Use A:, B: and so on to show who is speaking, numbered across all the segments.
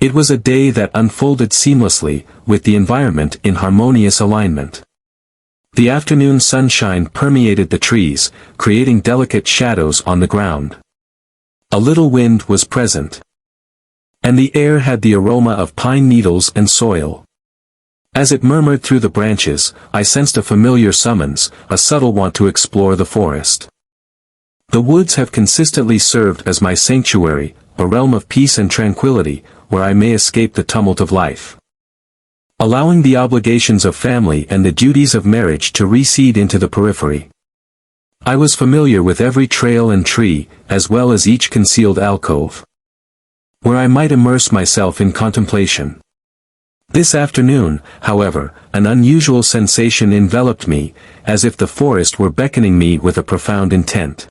A: It was a day that unfolded seamlessly, with the environment in harmonious alignment. The afternoon sunshine permeated the trees, creating delicate shadows on the ground. A little wind was present, and the air had the aroma of pine needles and soil. As it murmured through the branches, I sensed a familiar summons, a subtle want to explore the forest. The woods have consistently served as my sanctuary, a realm of peace and tranquility, where I may escape the tumult of life. Allowing the obligations of family and the duties of marriage to recede into the periphery. I was familiar with every trail and tree, as well as each concealed alcove, where I might immerse myself in contemplation. This afternoon, however, an unusual sensation enveloped me, as if the forest were beckoning me with a profound intent.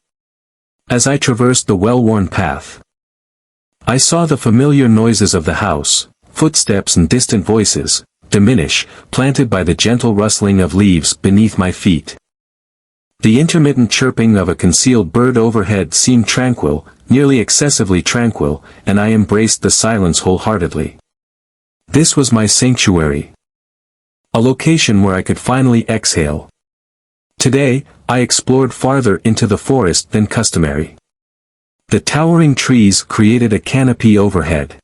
A: As I traversed the well-worn path, I saw the familiar noises of the house, footsteps and distant voices, diminish, planted by the gentle rustling of leaves beneath my feet. The intermittent chirping of a concealed bird overhead seemed tranquil, nearly excessively tranquil, and I embraced the silence wholeheartedly. This was my sanctuary. A location where I could finally exhale. Today, I explored farther into the forest than customary. The towering trees created a canopy overhead,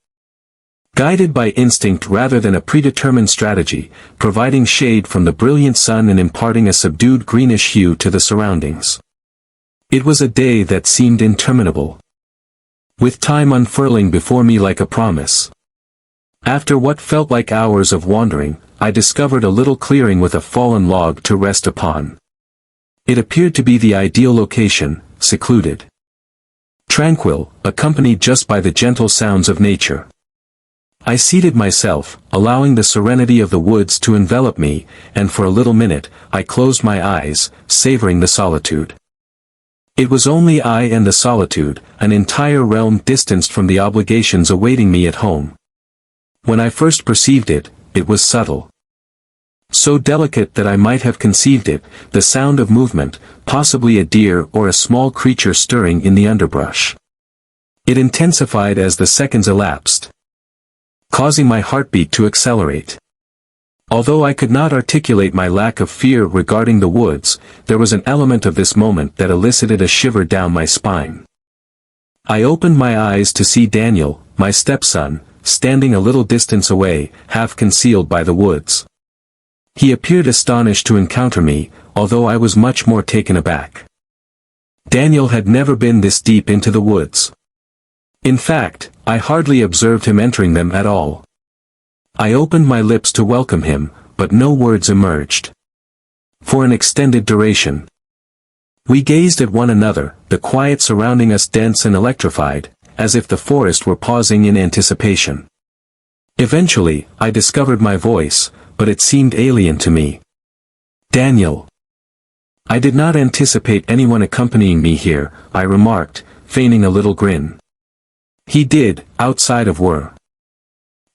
A: guided by instinct rather than a predetermined strategy, providing shade from the brilliant sun and imparting a subdued greenish hue to the surroundings. It was a day that seemed interminable, with time unfurling before me like a promise. After what felt like hours of wandering, I discovered a little clearing with a fallen log to rest upon. It appeared to be the ideal location, secluded, tranquil, accompanied just by the gentle sounds of nature. I seated myself, allowing the serenity of the woods to envelop me, and for a little minute, I closed my eyes, savoring the solitude. It was only I and the solitude, an entire realm distanced from the obligations awaiting me at home. When I first perceived it, it was subtle. So delicate that I might have conceived it, the sound of movement, possibly a deer or a small creature stirring in the underbrush. It intensified as the seconds elapsed, causing my heartbeat to accelerate. Although I could not articulate my lack of fear regarding the woods, there was an element of this moment that elicited a shiver down my spine. I opened my eyes to see Daniel, my stepson, standing a little distance away, half concealed by the woods. He appeared astonished to encounter me, although I was much more taken aback. Daniel had never been this deep into the woods. In fact, I hardly observed him entering them at all. I opened my lips to welcome him, but no words emerged. For an extended duration, we gazed at one another, the quiet surrounding us dense and electrified, as if the forest were pausing in anticipation. Eventually, I discovered my voice, but it seemed alien to me. Daniel. I did not anticipate anyone accompanying me here, I remarked, feigning a little grin. He did, outside of whir.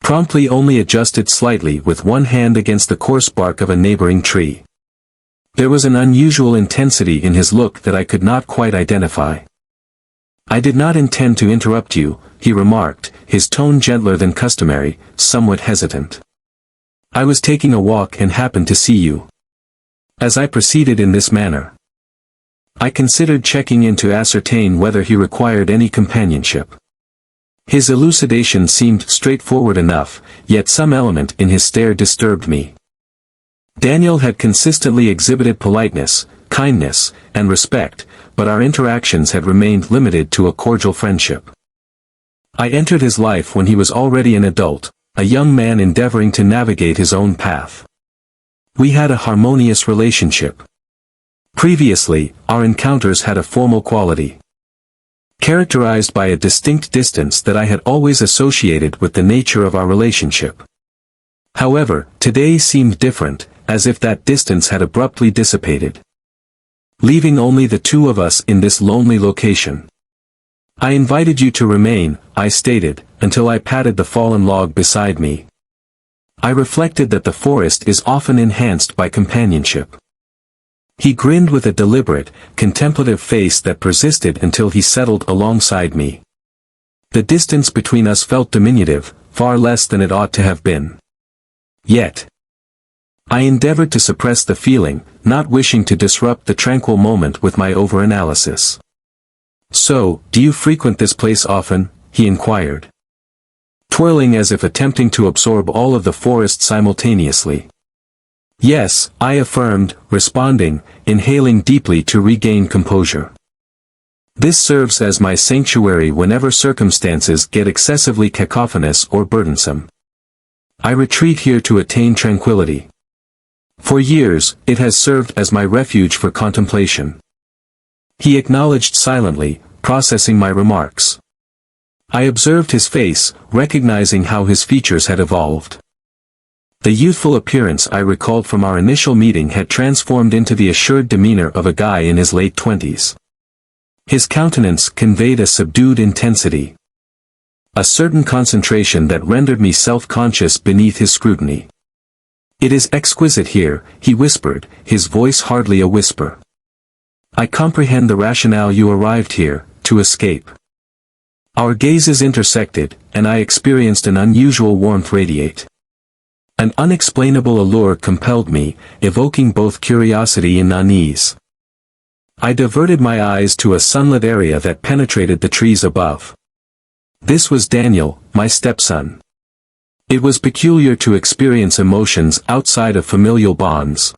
A: Promptly only adjusted slightly with one hand against the coarse bark of a neighboring tree. There was an unusual intensity in his look that I could not quite identify. I did not intend to interrupt you, he remarked, his tone gentler than customary, somewhat hesitant. I was taking a walk and happened to see you. As I proceeded in this manner, I considered checking in to ascertain whether he required any companionship. His elucidation seemed straightforward enough, yet some element in his stare disturbed me. Daniel had consistently exhibited politeness, kindness, and respect, but our interactions had remained limited to a cordial friendship. I entered his life when he was already an adult, a young man endeavoring to navigate his own path. We had a harmonious relationship. Previously, our encounters had a formal quality, characterized by a distinct distance that I had always associated with the nature of our relationship. However, today seemed different, as if that distance had abruptly dissipated, leaving only the two of us in this lonely location. I invited you to remain, I stated, until I patted the fallen log beside me. I reflected that the forest is often enhanced by companionship. He grinned with a deliberate, contemplative face that persisted until he settled alongside me. The distance between us felt diminutive, far less than it ought to have been. Yet, I endeavored to suppress the feeling, not wishing to disrupt the tranquil moment with my overanalysis. "So, do you frequent this place often?" he inquired, twirling as if attempting to absorb all of the forest simultaneously. "Yes," I affirmed, responding, inhaling deeply to regain composure. "This serves as my sanctuary whenever circumstances get excessively cacophonous or burdensome. I retreat here to attain tranquility. For years, it has served as my refuge for contemplation." He acknowledged silently, processing my remarks. I observed his face, recognizing how his features had evolved. The youthful appearance I recalled from our initial meeting had transformed into the assured demeanor of a guy in his late 20s. His countenance conveyed a subdued intensity, a certain concentration that rendered me self-conscious beneath his scrutiny. "It is exquisite here," he whispered, his voice hardly a whisper. "I comprehend the rationale you arrived here, to escape." Our gazes intersected, and I experienced an unusual warmth radiate. An unexplainable allure compelled me, evoking both curiosity and unease. I diverted my eyes to a sunlit area that penetrated the trees above. This was Daniel, my stepson. It was peculiar to experience emotions outside of familial bonds.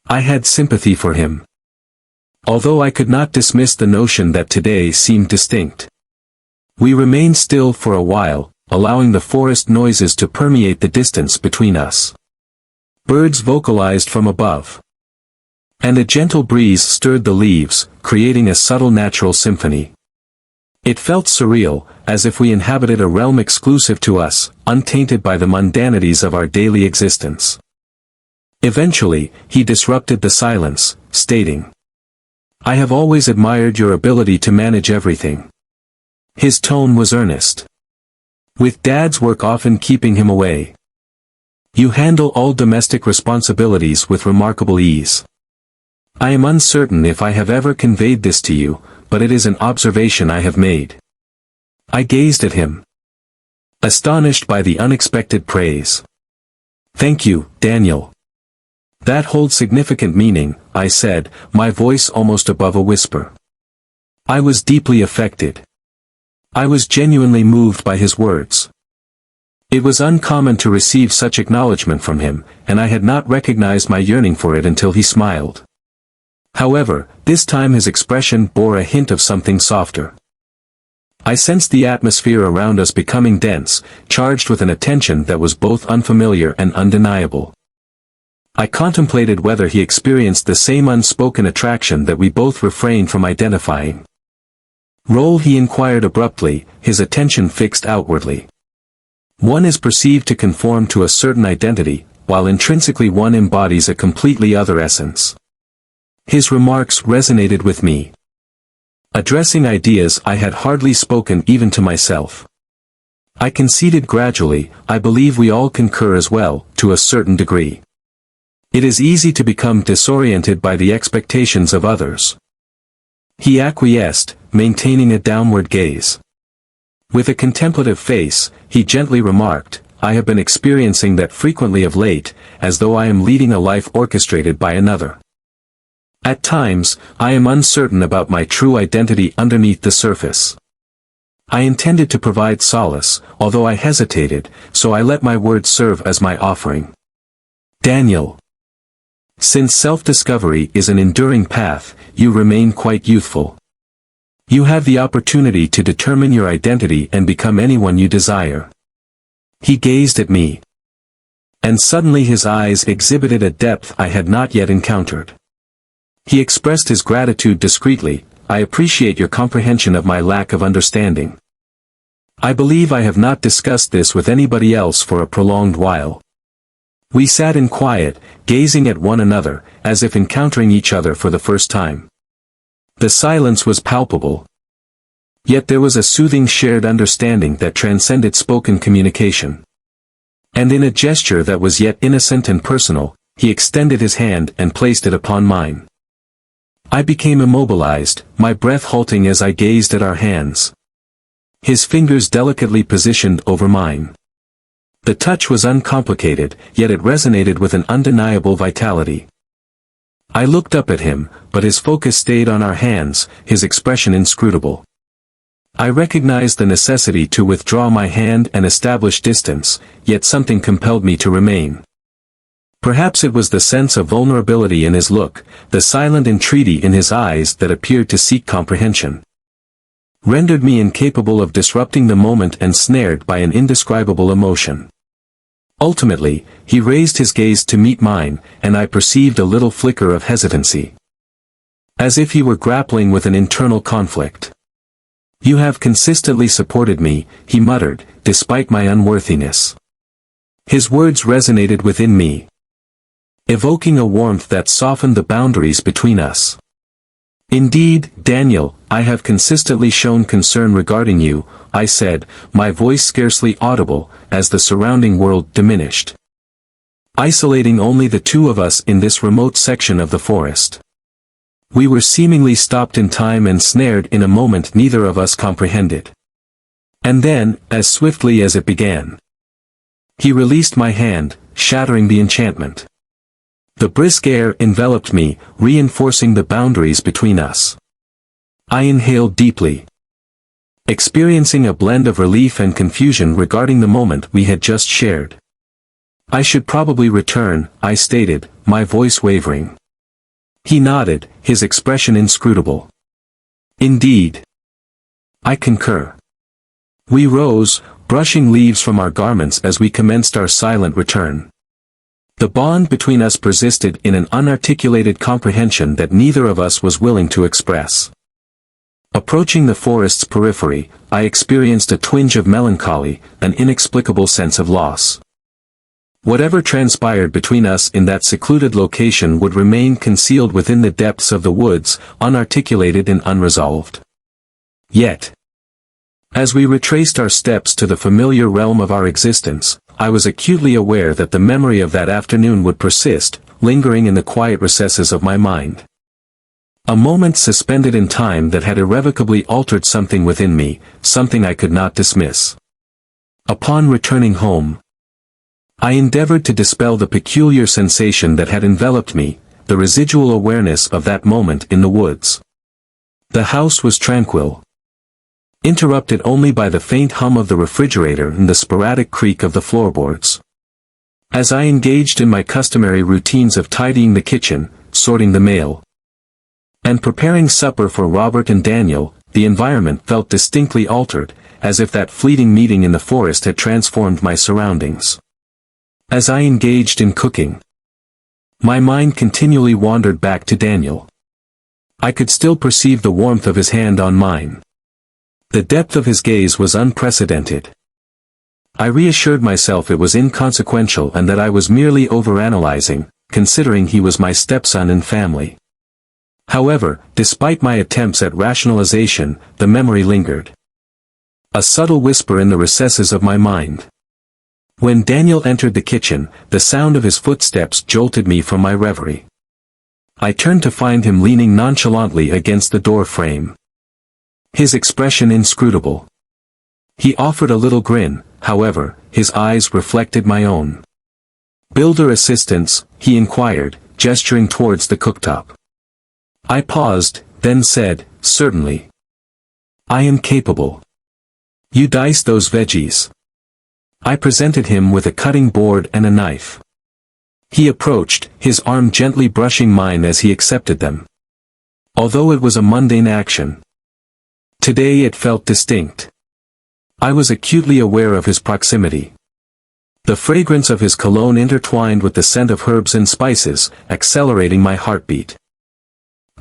A: I had sympathy for him, although I could not dismiss the notion that today seemed distinct. We remained still for a while, allowing the forest noises to permeate the distance between us. Birds vocalized from above, and a gentle breeze stirred the leaves, creating a subtle natural symphony. It felt surreal, as if we inhabited a realm exclusive to us, untainted by the mundanities of our daily existence. Eventually, he disrupted the silence, stating, "I have always admired your ability to manage everything." His tone was earnest, with Dad's work often keeping him away. "You handle all domestic responsibilities with remarkable ease. I am uncertain if I have ever conveyed this to you, but it is an observation I have made." I gazed at him, astonished by the unexpected praise. "Thank you, Daniel. That holds significant meaning," I said, my voice almost above a whisper. I was deeply affected. I was genuinely moved by his words. It was uncommon to receive such acknowledgement from him, and I had not recognized my yearning for it until he smiled. However, this time his expression bore a hint of something softer. I sensed the atmosphere around us becoming dense, charged with an attention that was both unfamiliar and undeniable. I contemplated whether he experienced the same unspoken attraction that we both refrained from identifying. "Role?" he inquired abruptly, his attention fixed outwardly. "One is perceived to conform to a certain identity, while intrinsically one embodies a completely other essence." His remarks resonated with me, addressing ideas I had hardly spoken even to myself. I conceded gradually, "I believe we all concur as well, to a certain degree. It is easy to become disoriented by the expectations of others." He acquiesced, maintaining a downward gaze. With a contemplative face, he gently remarked, "I have been experiencing that frequently of late, as though I am leading a life orchestrated by another. At times, I am uncertain about my true identity underneath the surface." I intended to provide solace, although I hesitated, so I let my words serve as my offering. "Daniel, since self-discovery is an enduring path, you remain quite youthful. You have the opportunity to determine your identity and become anyone you desire." He gazed at me, and suddenly his eyes exhibited a depth I had not yet encountered. He expressed his gratitude discreetly, "I appreciate your comprehension of my lack of understanding. I believe I have not discussed this with anybody else for a prolonged while." We sat in quiet, gazing at one another, as if encountering each other for the first time. The silence was palpable, yet there was a soothing shared understanding that transcended spoken communication. And in a gesture that was yet innocent and personal, he extended his hand and placed it upon mine. I became immobilized, my breath halting as I gazed at our hands. His fingers delicately positioned over mine. The touch was uncomplicated, yet it resonated with an undeniable vitality. I looked up at him, but his focus stayed on our hands, his expression inscrutable. I recognized the necessity to withdraw my hand and establish distance, yet something compelled me to remain. Perhaps it was the sense of vulnerability in his look, the silent entreaty in his eyes that appeared to seek comprehension. Rendered me incapable of disrupting the moment and snared by an indescribable emotion. Ultimately, he raised his gaze to meet mine, and I perceived a little flicker of hesitancy. As if he were grappling with an internal conflict. "You have consistently supported me," he muttered, "despite my unworthiness." His words resonated within me, evoking a warmth that softened the boundaries between us. "Indeed, Daniel, I have consistently shown concern regarding you," I said, my voice scarcely audible, as the surrounding world diminished. Isolating only the two of us in this remote section of the forest. We were seemingly stopped in time and snared in a moment neither of us comprehended. And then, as swiftly as it began, he released my hand, shattering the enchantment. The brisk air enveloped me, reinforcing the boundaries between us. I inhaled deeply, experiencing a blend of relief and confusion regarding the moment we had just shared. "I should probably return," I stated, my voice wavering. He nodded, his expression inscrutable. "Indeed. I concur." We rose, brushing leaves from our garments as we commenced our silent return. The bond between us persisted in an unarticulated comprehension that neither of us was willing to express. Approaching the forest's periphery, I experienced a twinge of melancholy, an inexplicable sense of loss. Whatever transpired between us in that secluded location would remain concealed within the depths of the woods, unarticulated and unresolved. Yet, as we retraced our steps to the familiar realm of our existence, I was acutely aware that the memory of that afternoon would persist, lingering in the quiet recesses of my mind. A moment suspended in time that had irrevocably altered something within me, something I could not dismiss. Upon returning home, I endeavored to dispel the peculiar sensation that had enveloped me, the residual awareness of that moment in the woods. The house was tranquil, interrupted only by the faint hum of the refrigerator and the sporadic creak of the floorboards. As I engaged in my customary routines of tidying the kitchen, sorting the mail, and preparing supper for Robert and Daniel, the environment felt distinctly altered, as if that fleeting meeting in the forest had transformed my surroundings. As I engaged in cooking, my mind continually wandered back to Daniel. I could still perceive the warmth of his hand on mine. The depth of his gaze was unprecedented. I reassured myself it was inconsequential and that I was merely overanalyzing, considering he was my stepson and family. However, despite my attempts at rationalization, the memory lingered. A subtle whisper in the recesses of my mind. When Daniel entered the kitchen, the sound of his footsteps jolted me from my reverie. I turned to find him leaning nonchalantly against the door frame. His expression inscrutable. He offered a little grin, however, his eyes reflected my own. "Builder assistance?" he inquired, gesturing towards the cooktop. I paused, then said, "Certainly. I am capable." "You dice those veggies." I presented him with a cutting board and a knife. He approached, his arm gently brushing mine as he accepted them. Although it was a mundane action, today it felt distinct. I was acutely aware of his proximity. The fragrance of his cologne intertwined with the scent of herbs and spices, accelerating my heartbeat.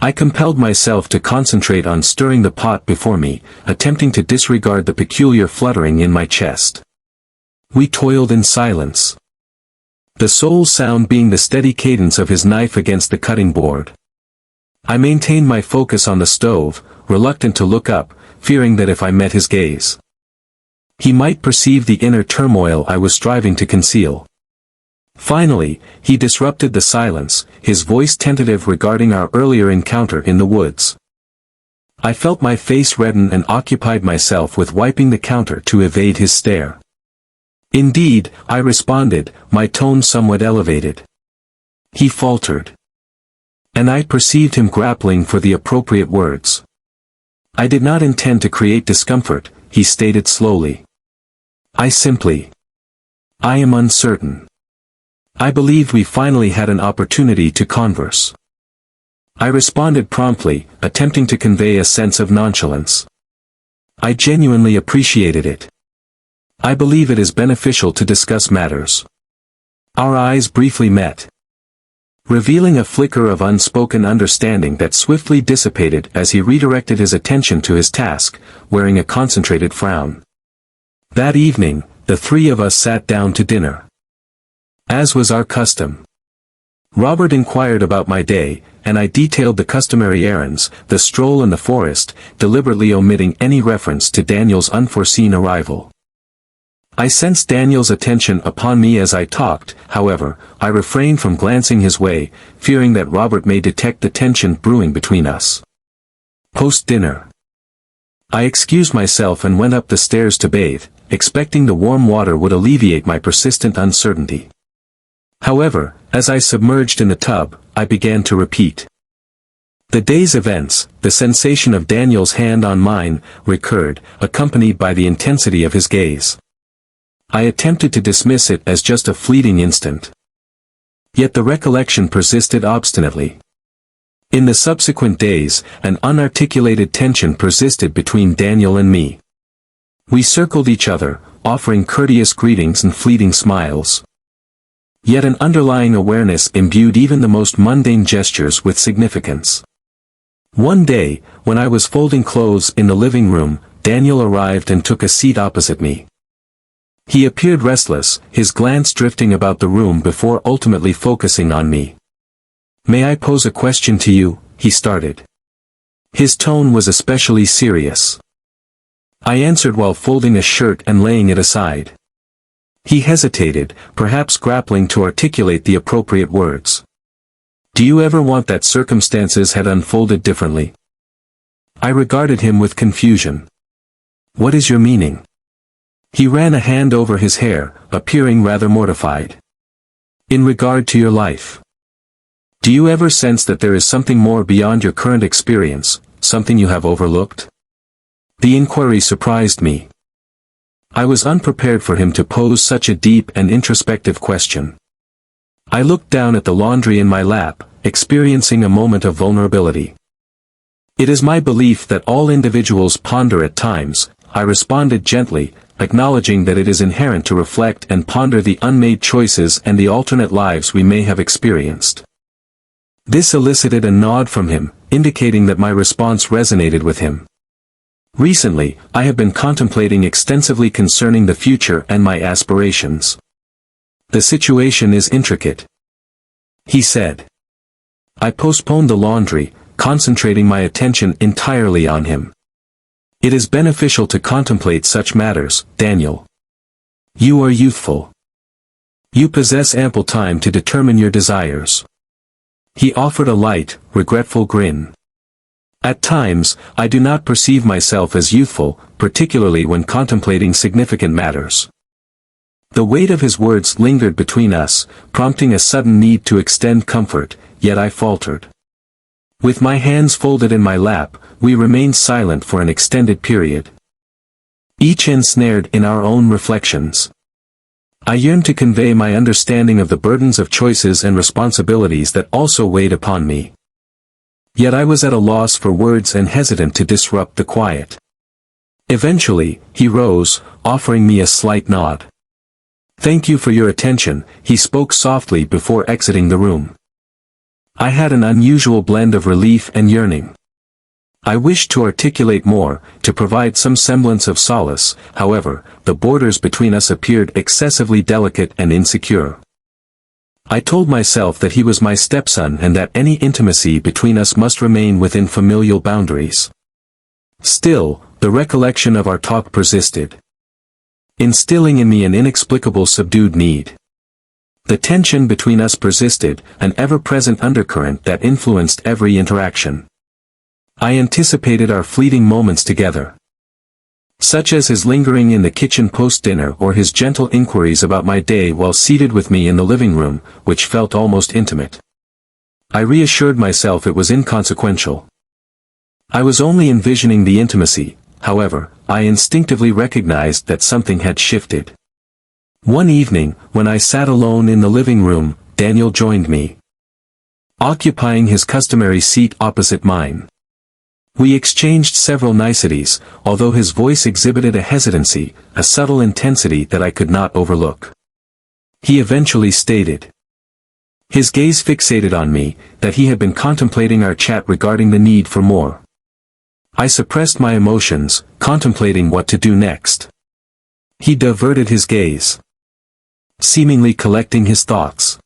A: I compelled myself to concentrate on stirring the pot before me, attempting to disregard the peculiar fluttering in my chest. We toiled in silence, the sole sound being the steady cadence of his knife against the cutting board. I maintained my focus on the stove, reluctant to look up, fearing that if I met his gaze, he might perceive the inner turmoil I was striving to conceal. Finally, he disrupted the silence, his voice tentative regarding our earlier encounter in the woods. I felt my face redden and occupied myself with wiping the counter to evade his stare. Indeed, I responded, my tone somewhat elevated. He faltered. And I perceived him grappling for the appropriate words. I did not intend to create discomfort, he stated slowly. I am uncertain. I believed we finally had an opportunity to converse. I responded promptly, attempting to convey a sense of nonchalance. I genuinely appreciated it. I believe it is beneficial to discuss matters. Our eyes briefly met, revealing a flicker of unspoken understanding that swiftly dissipated as he redirected his attention to his task, wearing a concentrated frown. That evening, the three of us sat down to dinner. As was our custom, Robert inquired about my day, and I detailed the customary errands, the stroll in the forest, deliberately omitting any reference to Daniel's unforeseen arrival. I sensed Daniel's attention upon me as I talked, however, I refrained from glancing his way, fearing that Robert may detect the tension brewing between us. Post-dinner, I excused myself and went up the stairs to bathe, expecting the warm water would alleviate my persistent uncertainty. However, as I submerged in the tub, I began to repeat. The day's events, the sensation of Daniel's hand on mine, recurred, accompanied by the intensity of his gaze. I attempted to dismiss it as just a fleeting instant. Yet the recollection persisted obstinately. In the subsequent days, an unarticulated tension persisted between Daniel and me. We circled each other, offering courteous greetings and fleeting smiles. Yet an underlying awareness imbued even the most mundane gestures with significance. One day, when I was folding clothes in the living room, Daniel arrived and took a seat opposite me. He appeared restless, his glance drifting about the room before ultimately focusing on me. "May I pose a question to you?" he started. His tone was especially serious. I answered while folding a shirt and laying it aside. He hesitated, perhaps grappling to articulate the appropriate words. "Do you ever want that circumstances had unfolded differently?" I regarded him with confusion. "What is your meaning?" He ran a hand over his hair, appearing rather mortified. "In regard to your life. Do you ever sense that there is something more beyond your current experience, something you have overlooked?" The inquiry surprised me. I was unprepared for him to pose such a deep and introspective question. I looked down at the laundry in my lap, experiencing a moment of vulnerability. "It is my belief that all individuals ponder at times," I responded gently, acknowledging that it is inherent to reflect and ponder the unmade choices and the alternate lives we may have experienced. This elicited a nod from him, indicating that my response resonated with him. "Recently, I have been contemplating extensively concerning the future and my aspirations. The situation is intricate," he said. I postponed the laundry, concentrating my attention entirely on him. "It is beneficial to contemplate such matters, Daniel. You are youthful. You possess ample time to determine your desires." He offered a light, regretful grin. "At times, I do not perceive myself as youthful, particularly when contemplating significant matters." The weight of his words lingered between us, prompting a sudden need to extend comfort, yet I faltered. With my hands folded in my lap, we remained silent for an extended period, each ensnared in our own reflections. I yearned to convey my understanding of the burdens of choices and responsibilities that also weighed upon me. Yet I was at a loss for words and hesitant to disrupt the quiet. Eventually, he rose, offering me a slight nod. "Thank you for your attention," he spoke softly before exiting the room. I had an unusual blend of relief and yearning. I wished to articulate more, to provide some semblance of solace, however, the borders between us appeared excessively delicate and insecure. I told myself that he was my stepson and that any intimacy between us must remain within familial boundaries. Still, the recollection of our talk persisted, instilling in me an inexplicable subdued need. The tension between us persisted, an ever-present undercurrent that influenced every interaction. I anticipated our fleeting moments together. such as his lingering in the kitchen post-dinner or his gentle inquiries about my day while seated with me in the living room, which felt almost intimate. I reassured myself it was inconsequential. I was only envisioning the intimacy. However, I instinctively recognized that something had shifted. One evening, when I sat alone in the living room, Daniel joined me, occupying his customary seat opposite mine. We exchanged several niceties, although his voice exhibited a hesitancy, a subtle intensity that I could not overlook. He eventually stated, his gaze fixated on me, that he had been contemplating our chat regarding the need for more. I suppressed my emotions, contemplating what to do next. He diverted his gaze, seemingly collecting his thoughts.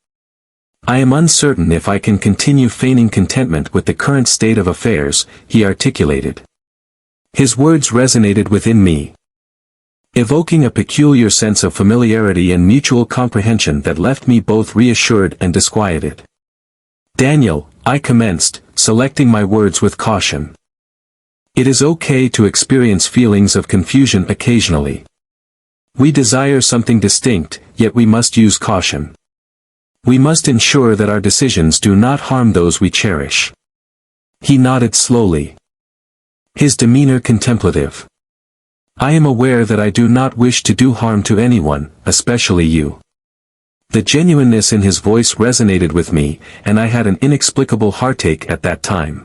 A: I am uncertain if I can continue feigning contentment with the current state of affairs, he articulated. His words resonated within me, evoking a peculiar sense of familiarity and mutual comprehension that left me both reassured and disquieted. Daniel, I commenced, selecting my words with caution. It is okay to experience feelings of confusion occasionally. We desire something distinct, yet we must use caution. We must ensure that our decisions do not harm those we cherish. He nodded slowly, his demeanor contemplative. I am aware that I do not wish to do harm to anyone, especially you. The genuineness in his voice resonated with me, and I had an inexplicable heartache at that time.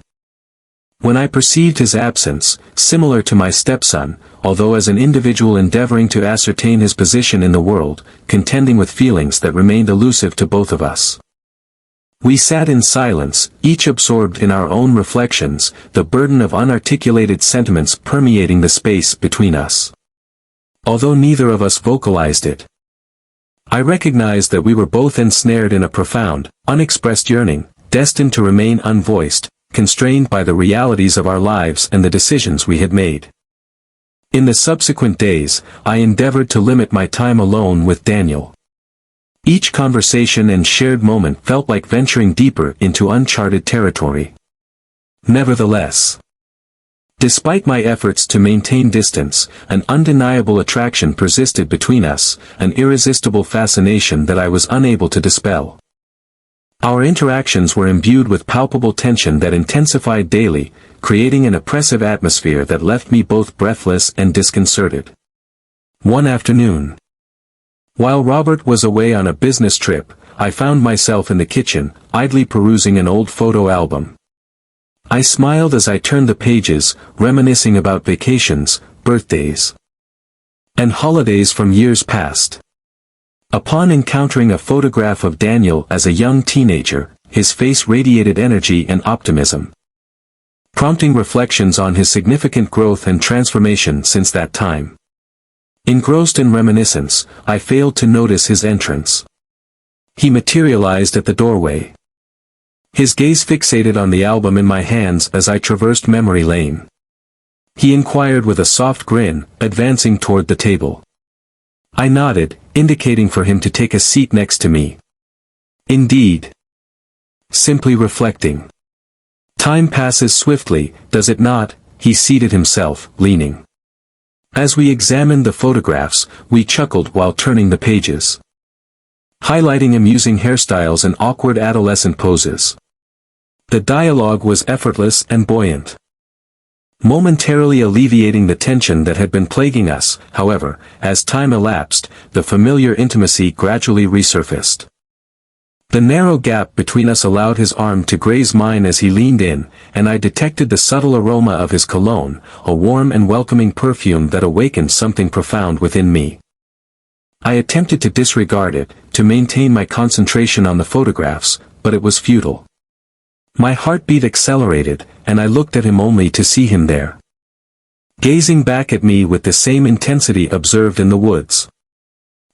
A: When I perceived his absence, similar to my stepson, although as an individual endeavoring to ascertain his position in the world, contending with feelings that remained elusive to both of us. We sat in silence, each absorbed in our own reflections, the burden of unarticulated sentiments permeating the space between us. Although neither of us vocalized it, I recognized that we were both ensnared in a profound, unexpressed yearning, destined to remain unvoiced, constrained by the realities of our lives and the decisions we had made. In the subsequent days, I endeavored to limit my time alone with Daniel. Each conversation and shared moment felt like venturing deeper into uncharted territory. Nevertheless, despite my efforts to maintain distance, an undeniable attraction persisted between us, an irresistible fascination that I was unable to dispel. Our interactions were imbued with palpable tension that intensified daily, creating an oppressive atmosphere that left me both breathless and disconcerted. One afternoon, while Robert was away on a business trip, I found myself in the kitchen, idly perusing an old photo album. I smiled as I turned the pages, reminiscing about vacations, birthdays, and holidays from years past. Upon encountering a photograph of Daniel as a young teenager, his face radiated energy and optimism, prompting reflections on his significant growth and transformation since that time. Engrossed in reminiscence, I failed to notice his entrance. He materialized at the doorway, his gaze fixated on the album in my hands as I traversed memory lane. He inquired with a soft grin, advancing toward the table. I nodded, indicating for him to take a seat next to me. Indeed. Simply reflecting. Time passes swiftly, does it not? He seated himself, leaning. As we examined the photographs, we chuckled while turning the pages, highlighting amusing hairstyles and awkward adolescent poses. The dialogue was effortless and buoyant, momentarily alleviating the tension that had been plaguing us. However, as time elapsed, the familiar intimacy gradually resurfaced. The narrow gap between us allowed his arm to graze mine as he leaned in, and I detected the subtle aroma of his cologne, a warm and welcoming perfume that awakened something profound within me. I attempted to disregard it, to maintain my concentration on the photographs, but it was futile. My heartbeat accelerated, and I looked at him only to see him there, gazing back at me with the same intensity observed in the woods.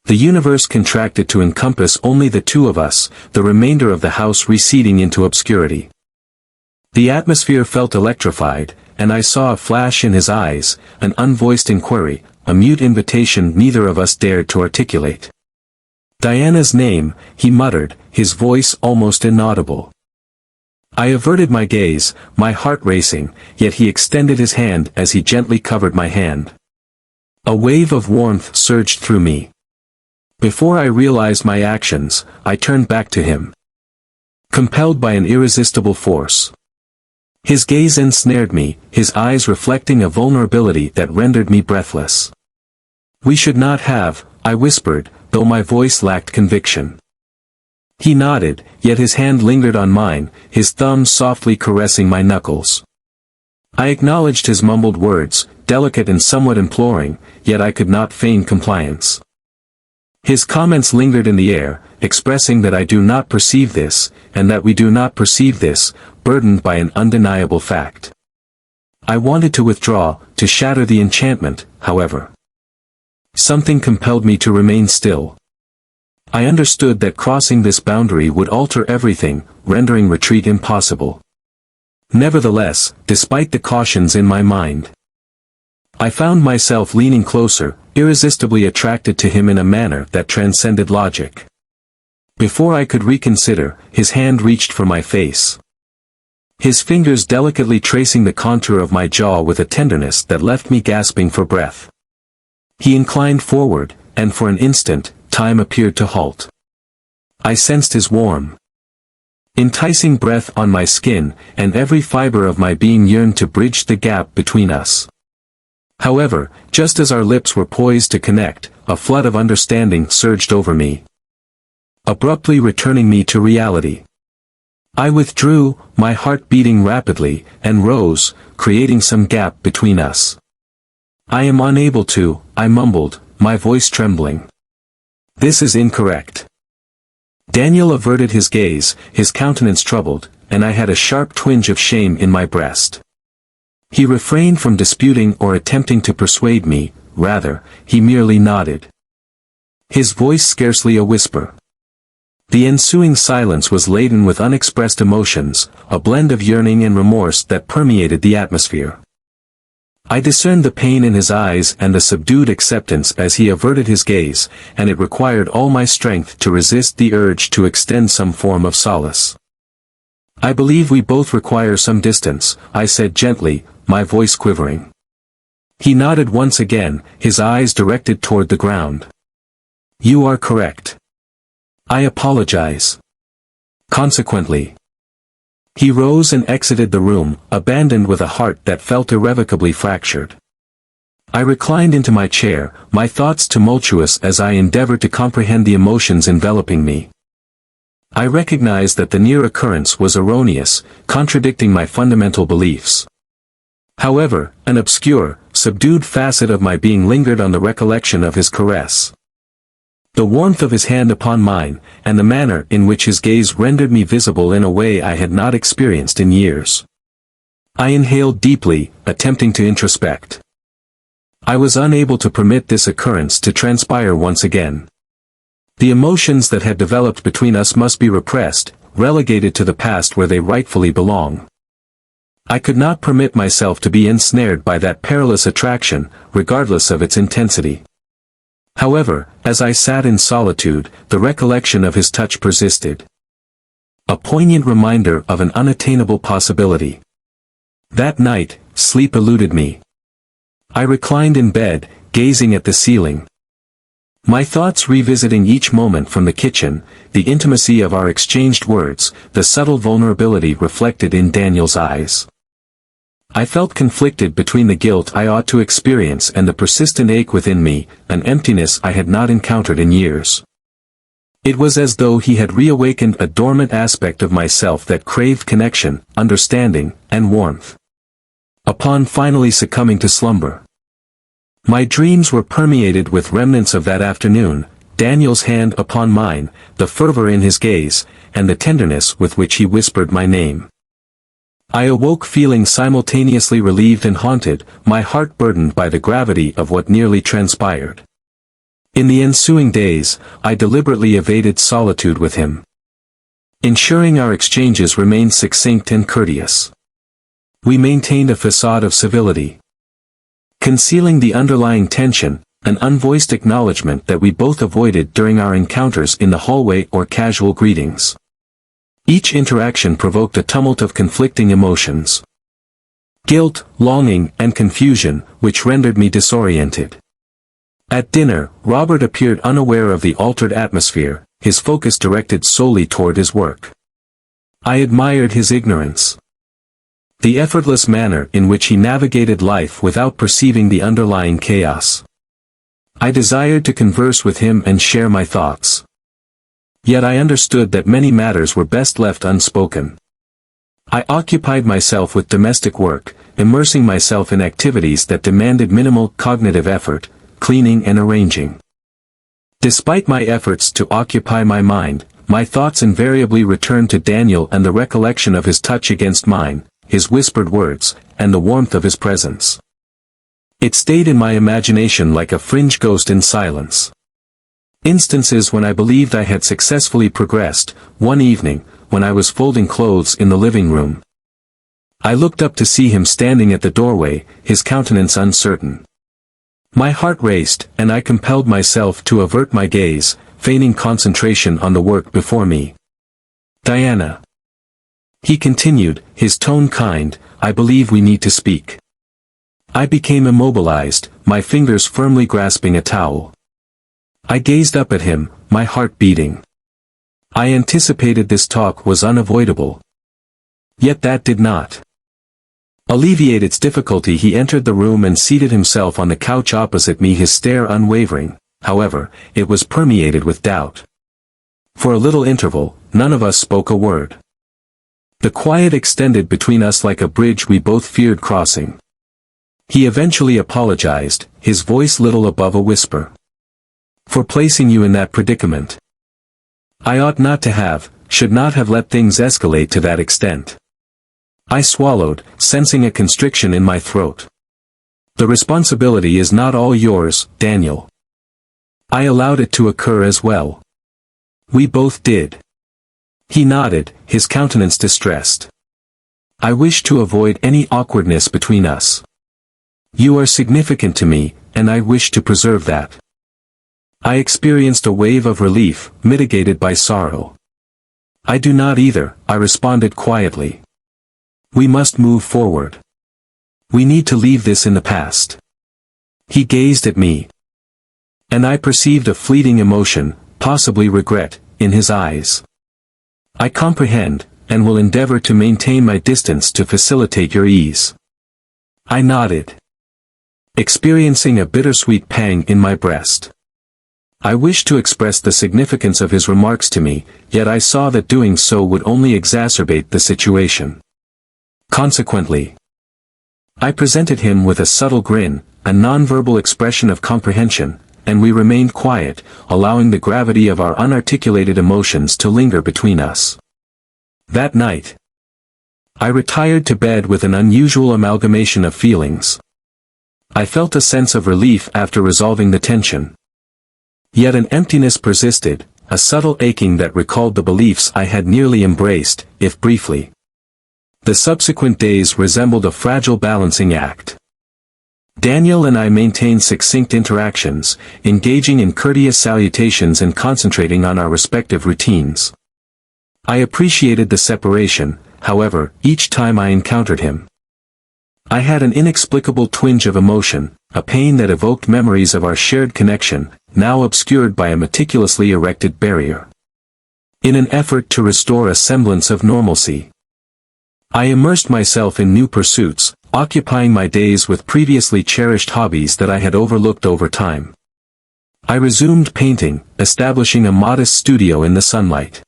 A: The universe contracted to encompass only the two of us, the remainder of the house receding into obscurity. The atmosphere felt electrified, and I saw a flash in his eyes, an unvoiced inquiry, a mute invitation neither of us dared to articulate. "Diana's name," he muttered, his voice almost inaudible. I averted my gaze, my heart racing, yet he extended his hand as he gently covered my hand. A wave of warmth surged through me. Before I realized my actions, I turned back to him, compelled by an irresistible force. His gaze ensnared me, his eyes reflecting a vulnerability that rendered me breathless. "We should not have," I whispered, though my voice lacked conviction. He nodded, yet his hand lingered on mine, his thumb softly caressing my knuckles. I acknowledged his mumbled words, delicate and somewhat imploring, yet I could not feign compliance. His comments lingered in the air, expressing that I do not perceive this, and that we do not perceive this, burdened by an undeniable fact. I wanted to withdraw, to shatter the enchantment, however. Something compelled me to remain still. I understood that crossing this boundary would alter everything, rendering retreat impossible. Nevertheless, despite the cautions in my mind, I found myself leaning closer, irresistibly attracted to him in a manner that transcended logic. Before I could reconsider, his hand reached for my face, his fingers delicately tracing the contour of my jaw with a tenderness that left me gasping for breath. He inclined forward, and for an instant, time appeared to halt. I sensed his warm, enticing breath on my skin, and every fiber of my being yearned to bridge the gap between us. However, just as our lips were poised to connect, a flood of understanding surged over me, abruptly returning me to reality. I withdrew, my heart beating rapidly, and rose, creating some gap between us. "I am unable to," I mumbled, my voice trembling. "This is incorrect." Daniel averted his gaze, his countenance troubled, and I had a sharp twinge of shame in my breast. He refrained from disputing or attempting to persuade me, rather, he merely nodded, his voice scarcely a whisper. The ensuing silence was laden with unexpressed emotions, a blend of yearning and remorse that permeated the atmosphere. I discerned the pain in his eyes and the subdued acceptance as he averted his gaze, and it required all my strength to resist the urge to extend some form of solace. "I believe we both require some distance," I said gently, my voice quivering. He nodded once again, his eyes directed toward the ground. "You are correct. I apologize." Consequently, he rose and exited the room, abandoned with a heart that felt irrevocably fractured. I reclined into my chair, my thoughts tumultuous as I endeavored to comprehend the emotions enveloping me. I recognized that the near occurrence was erroneous, contradicting my fundamental beliefs. However, an obscure, subdued facet of my being lingered on the recollection of his caress, the warmth of his hand upon mine, and the manner in which his gaze rendered me visible in a way I had not experienced in years. I inhaled deeply, attempting to introspect. I was unable to permit this occurrence to transpire once again. The emotions that had developed between us must be repressed, relegated to the past where they rightfully belong. I could not permit myself to be ensnared by that perilous attraction, regardless of its intensity. However, as I sat in solitude, the recollection of his touch persisted, a poignant reminder of an unattainable possibility. That night, sleep eluded me. I reclined in bed, gazing at the ceiling, my thoughts revisiting each moment from the kitchen, the intimacy of our exchanged words, the subtle vulnerability reflected in Daniel's eyes. I felt conflicted between the guilt I ought to experience and the persistent ache within me, an emptiness I had not encountered in years. It was as though he had reawakened a dormant aspect of myself that craved connection, understanding, and warmth. Upon finally succumbing to slumber, my dreams were permeated with remnants of that afternoon, Daniel's hand upon mine, the fervor in his gaze, and the tenderness with which he whispered my name. I awoke feeling simultaneously relieved and haunted, my heart burdened by the gravity of what nearly transpired. In the ensuing days, I deliberately evaded solitude with him, ensuring our exchanges remained succinct and courteous. We maintained a facade of civility, concealing the underlying tension, an unvoiced acknowledgement that we both avoided during our encounters in the hallway or casual greetings. Each interaction provoked a tumult of conflicting emotions, guilt, longing, and confusion, which rendered me disoriented. At dinner, Robert appeared unaware of the altered atmosphere, his focus directed solely toward his work. I admired his ignorance. The effortless manner in which he navigated life without perceiving the underlying chaos. I desired to converse with him and share my thoughts. Yet I understood that many matters were best left unspoken. I occupied myself with domestic work, immersing myself in activities that demanded minimal cognitive effort, cleaning and arranging. Despite my efforts to occupy my mind, my thoughts invariably returned to Daniel and the recollection of his touch against mine, his whispered words, and the warmth of his presence. It stayed in my imagination like a fringe ghost in silence. Instances when I believed I had successfully progressed, one evening, when I was folding clothes in the living room. I looked up to see him standing at the doorway, his countenance uncertain. My heart raced, and I compelled myself to avert my gaze, feigning concentration on the work before me. "Diana," he continued, his tone kind, "I believe we need to speak." I became immobilized, my fingers firmly grasping a towel. I gazed up at him, my heart beating. I anticipated this talk was unavoidable. Yet that did not alleviate its difficulty. He entered the room and seated himself on the couch opposite me, his stare unwavering. However, it was permeated with doubt. For a little interval, none of us spoke a word. The quiet extended between us like a bridge we both feared crossing. He eventually apologized, his voice little above a whisper. "For placing you in that predicament. I ought not to have, should not have let things escalate to that extent." I swallowed, sensing a constriction in my throat. "The responsibility is not all yours, Daniel. I allowed it to occur as well. We both did." He nodded, his countenance distressed. "I wish to avoid any awkwardness between us. You are significant to me, and I wish to preserve that." I experienced a wave of relief, mitigated by sorrow. "I do not either," I responded quietly. "We must move forward. We need to leave this in the past." He gazed at me. And I perceived a fleeting emotion, possibly regret, in his eyes. "I comprehend, and will endeavor to maintain my distance to facilitate your ease." I nodded, experiencing a bittersweet pang in my breast. I wished to express the significance of his remarks to me, yet I saw that doing so would only exacerbate the situation. Consequently, I presented him with a subtle grin, a nonverbal expression of comprehension, and we remained quiet, allowing the gravity of our unarticulated emotions to linger between us. That night, I retired to bed with an unusual amalgamation of feelings. I felt a sense of relief after resolving the tension. Yet an emptiness persisted, a subtle aching that recalled the beliefs I had nearly embraced, if briefly. The subsequent days resembled a fragile balancing act. Daniel and I maintained succinct interactions, engaging in courteous salutations and concentrating on our respective routines. I appreciated the separation, however, each time I encountered him. I had an inexplicable twinge of emotion, a pain that evoked memories of our shared connection, now obscured by a meticulously erected barrier. In an effort to restore a semblance of normalcy, I immersed myself in new pursuits, occupying my days with previously cherished hobbies that I had overlooked over time. I resumed painting, establishing a modest studio in the sunlight.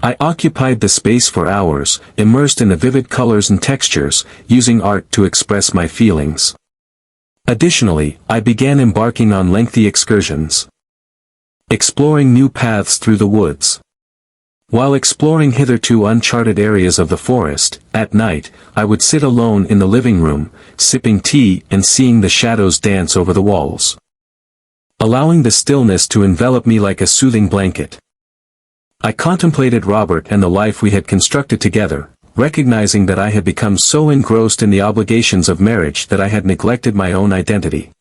A: I occupied the space for hours, immersed in the vivid colors and textures, using art to express my feelings. Additionally, I began embarking on lengthy excursions, exploring new paths through the woods. While exploring hitherto uncharted areas of the forest, at night, I would sit alone in the living room, sipping tea and seeing the shadows dance over the walls, allowing the stillness to envelop me like a soothing blanket. I contemplated Robert and the life we had constructed together, recognizing that I had become so engrossed in the obligations of marriage that I had neglected my own identity.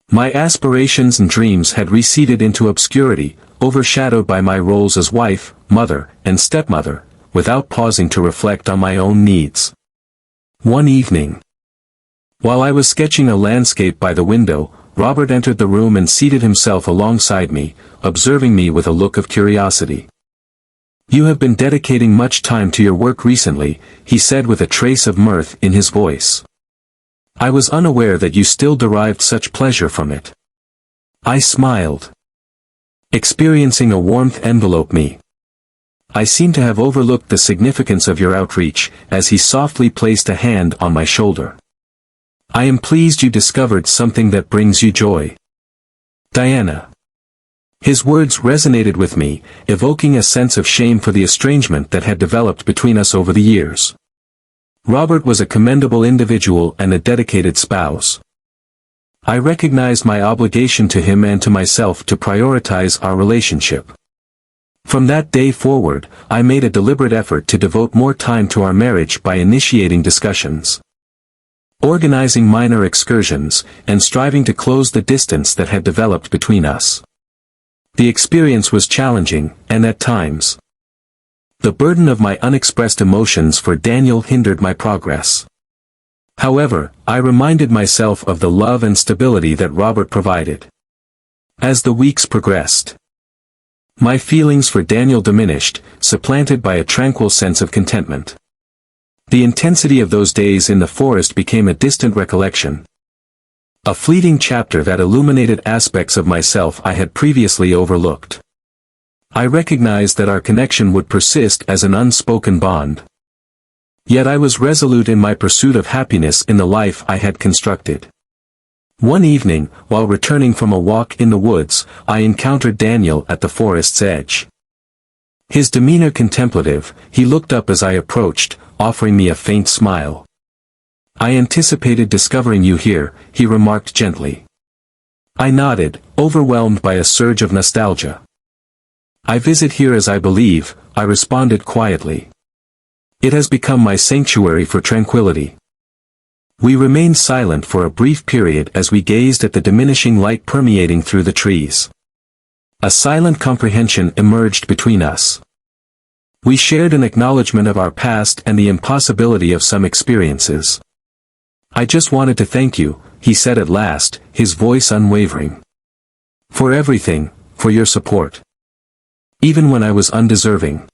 A: My aspirations and dreams had receded into obscurity, overshadowed by my roles as wife, mother, and stepmother, without pausing to reflect on my own needs. One evening, while I was sketching a landscape by the window, Robert entered the room and seated himself alongside me, observing me with a look of curiosity. "You have been dedicating much time to your work recently," he said with a trace of mirth in his voice. "I was unaware that you still derived such pleasure from it." I smiled, experiencing a warmth envelope me. "I seem to have overlooked the significance of your outreach," as he softly placed a hand on my shoulder. "I am pleased you discovered something that brings you joy, Diana." His words resonated with me, evoking a sense of shame for the estrangement that had developed between us over the years. Robert was a commendable individual and a dedicated spouse. I recognized my obligation to him and to myself to prioritize our relationship. From that day forward, I made a deliberate effort to devote more time to our marriage by initiating discussions, organizing minor excursions, and striving to close the distance that had developed between us. The experience was challenging, and at times, the burden of my unexpressed emotions for Daniel hindered my progress. However, I reminded myself of the love and stability that Robert provided. As the weeks progressed, my feelings for Daniel diminished, supplanted by a tranquil sense of contentment. The intensity of those days in the forest became a distant recollection, a fleeting chapter that illuminated aspects of myself I had previously overlooked. I recognized that our connection would persist as an unspoken bond. Yet I was resolute in my pursuit of happiness in the life I had constructed. One evening, while returning from a walk in the woods, I encountered Daniel at the forest's edge. His demeanor contemplative, he looked up as I approached, offering me a faint smile. "I anticipated discovering you here," he remarked gently. I nodded, overwhelmed by a surge of nostalgia. "I visit here as I believe," I responded quietly. "It has become my sanctuary for tranquility." We remained silent for a brief period as we gazed at the diminishing light permeating through the trees. A silent comprehension emerged between us. We shared an acknowledgement of our past and the impossibility of some experiences. "I just wanted to thank you," he said at last, his voice unwavering. "For everything, for your support. Even when I was undeserving."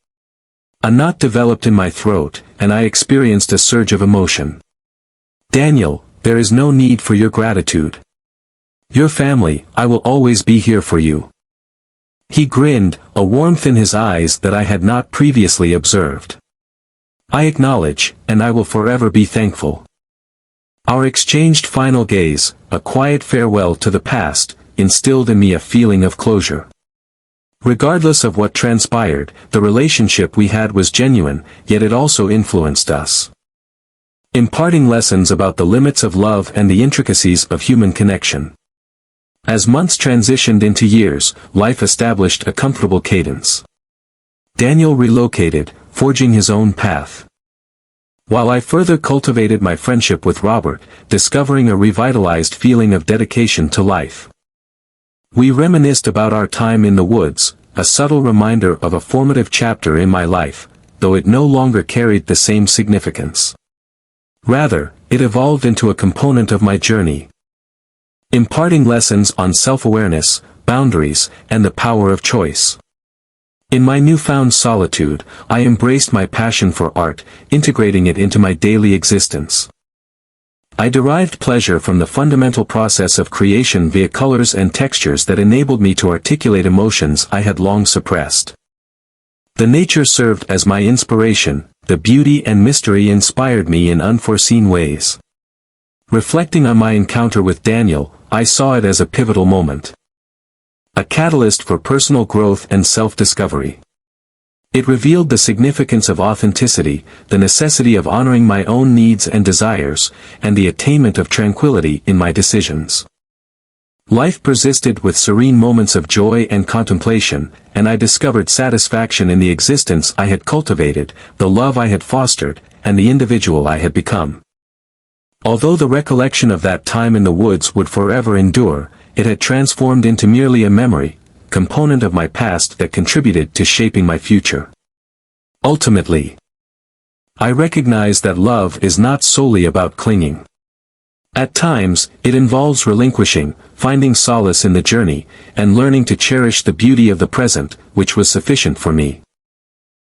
A: A knot developed in my throat, and I experienced a surge of emotion. "Daniel, there is no need for your gratitude. Your family, I will always be here for you." He grinned, a warmth in his eyes that I had not previously observed. "I acknowledge, and I will forever be thankful." Our exchanged final gaze, a quiet farewell to the past, instilled in me a feeling of closure. Regardless of what transpired, the relationship we had was genuine, yet it also influenced us, imparting lessons about the limits of love and the intricacies of human connection. As months transitioned into years, life established a comfortable cadence. Daniel relocated, forging his own path, while I further cultivated my friendship with Robert, discovering a revitalized feeling of dedication to life. We reminisced about our time in the woods, a subtle reminder of a formative chapter in my life, though it no longer carried the same significance. Rather, it evolved into a component of my journey, imparting lessons on self-awareness, boundaries, and the power of choice. In my newfound solitude, I embraced my passion for art, integrating it into my daily existence. I derived pleasure from the fundamental process of creation via colors and textures that enabled me to articulate emotions I had long suppressed. The nature served as my inspiration, the beauty and mystery inspired me in unforeseen ways. Reflecting on my encounter with Daniel, I saw it as a pivotal moment, a catalyst for personal growth and self-discovery. It revealed the significance of authenticity, the necessity of honoring my own needs and desires, and the attainment of tranquility in my decisions. Life persisted with serene moments of joy and contemplation, and I discovered satisfaction in the existence I had cultivated, the love I had fostered, and the individual I had become. Although the recollection of that time in the woods would forever endure, it had transformed into merely a memory, component of my past that contributed to shaping my future. Ultimately, I recognize that love is not solely about clinging. At times, it involves relinquishing, finding solace in the journey, and learning to cherish the beauty of the present, which was sufficient for me.